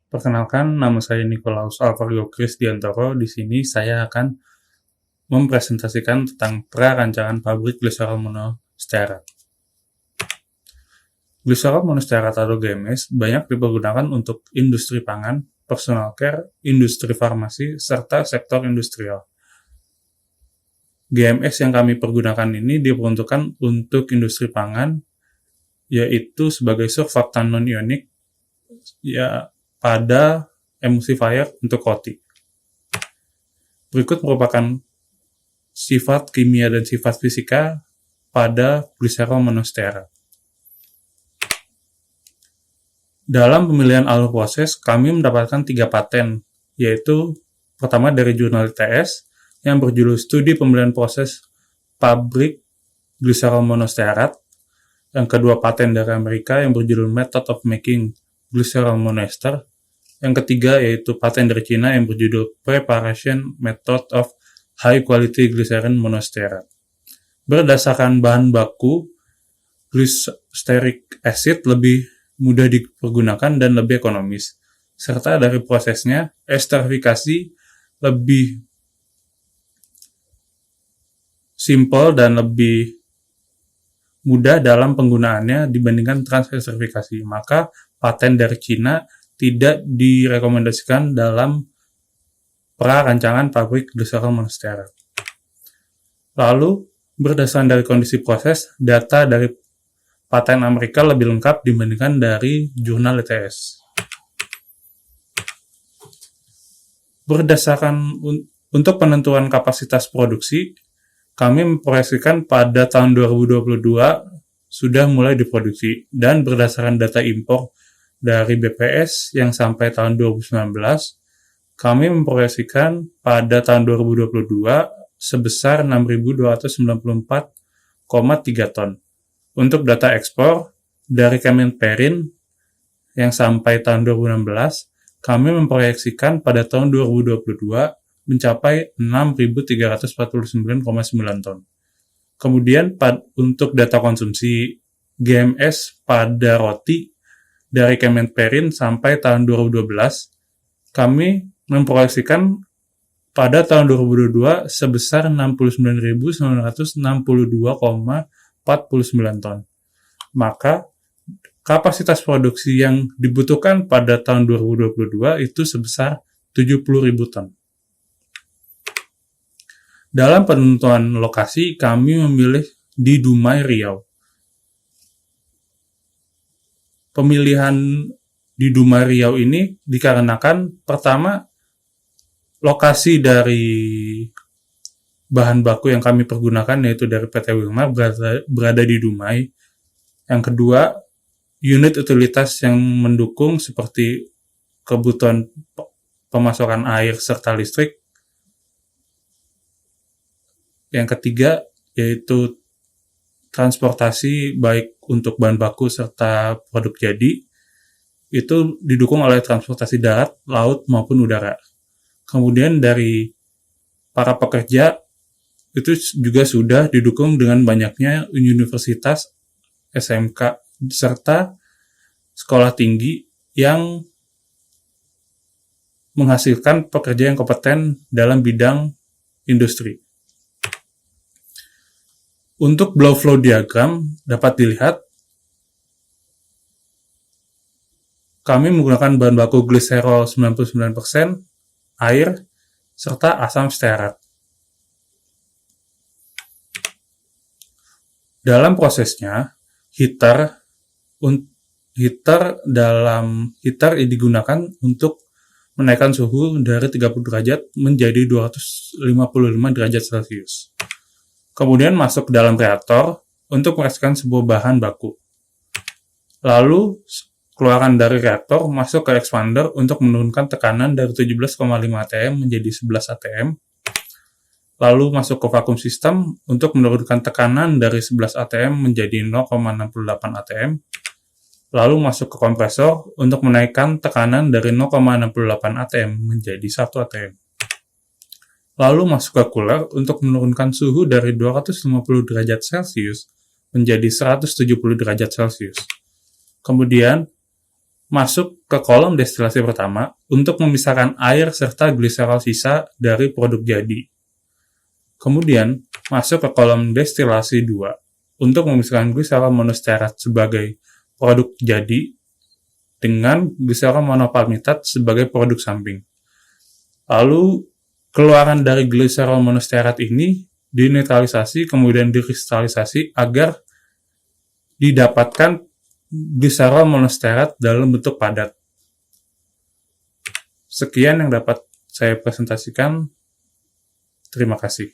Perkenalkan, nama saya Nikolaus Alvario Krisdiantoro. Di sini saya akan mempresentasikan tentang prarancangan pabrik gliserol monostearat. Gliserol monostearat atau GMS banyak dipergunakan untuk industri pangan, personal care, industri farmasi, serta sektor industrial. GMS yang kami pergunakan ini diperuntukkan untuk industri pangan, yaitu sebagai surfaktan non-ionik pada emulsifier untuk roti. Berikut merupakan sifat kimia dan sifat fisika pada gliserol monostearat. Dalam pemilihan alur proses, kami mendapatkan 3 paten, yaitu pertama dari jurnal ITS yang berjudul Studi Pemilihan Proses Pabrik Gliserol Monostearat, yang kedua paten dari Amerika yang berjudul Method of Making Glycerol Monoester, yang ketiga yaitu paten dari Cina yang berjudul Preparation Method of High Quality Glycerin Monostearat. Berdasarkan bahan baku, glyceric acid lebih mudah dipergunakan dan lebih ekonomis, serta dari prosesnya esterifikasi lebih simple dan lebih mudah dalam penggunaannya dibandingkan transesterifikasi. Maka paten dari Cina tidak direkomendasikan dalam prarancangan pabrik gliserol monostearat. Lalu, berdasarkan dari kondisi proses, data dari paten Amerika lebih lengkap dibandingkan dari jurnal ITS. Berdasarkan untuk penentuan kapasitas produksi, kami memproyeksikan pada tahun 2022 sudah mulai diproduksi, dan berdasarkan data impor dari BPS yang sampai tahun 2019, kami memproyeksikan pada tahun 2022 sebesar 6.294,3 ton. Untuk data ekspor dari Kemenperin yang sampai tahun 2016, kami memproyeksikan pada tahun 2022 mencapai 6.349,9 ton. Kemudian untuk data konsumsi GMS pada roti dari Kemenperin sampai tahun 2012, kami memproyeksikan pada tahun 2022 sebesar 69.962,49 ton. Maka kapasitas produksi yang dibutuhkan pada tahun 2022 itu sebesar 70.000 ton. Dalam penentuan lokasi, kami memilih di Dumai, Riau. Pemilihan di Dumai, Riau ini dikarenakan pertama, lokasi dari bahan baku yang kami pergunakan yaitu dari PT Wilmar berada di Dumai. Yang kedua, unit utilitas yang mendukung seperti kebutuhan pemasokan air serta listrik. Yang ketiga, yaitu transportasi baik untuk bahan baku serta produk jadi, itu didukung oleh transportasi darat, laut, maupun udara. Kemudian dari para pekerja, itu juga sudah didukung dengan banyaknya universitas, SMK, serta sekolah tinggi yang menghasilkan pekerja yang kompeten dalam bidang industri. Untuk blow flow diagram dapat dilihat, kami menggunakan bahan baku gliserol 99%, air, serta asam stearat. Dalam prosesnya, heater digunakan untuk menaikkan suhu dari 30 derajat menjadi 255 derajat Celcius. Kemudian masuk ke dalam reaktor untuk menghasilkan sebuah bahan baku. Lalu, keluaran dari reaktor masuk ke expander untuk menurunkan tekanan dari 17,5 atm menjadi 11 atm. Lalu masuk ke vacuum system untuk menurunkan tekanan dari 11 atm menjadi 0,68 atm. Lalu masuk ke kompresor untuk menaikkan tekanan dari 0,68 atm menjadi 1 atm. Lalu masuk ke cooler untuk menurunkan suhu dari 250 derajat Celcius menjadi 170 derajat Celcius. Kemudian masuk ke kolom destilasi pertama untuk memisahkan air serta gliserol sisa dari produk jadi. Kemudian, masuk ke kolom destilasi 2 untuk memisahkan gliserol monostearat sebagai produk jadi dengan gliserol monopalmitat sebagai produk samping. Lalu, keluaran dari gliserol monostearat ini dinetralisasi kemudian dikristalisasi agar didapatkan gliserol monostearat dalam bentuk padat. Sekian yang dapat saya presentasikan. Terima kasih.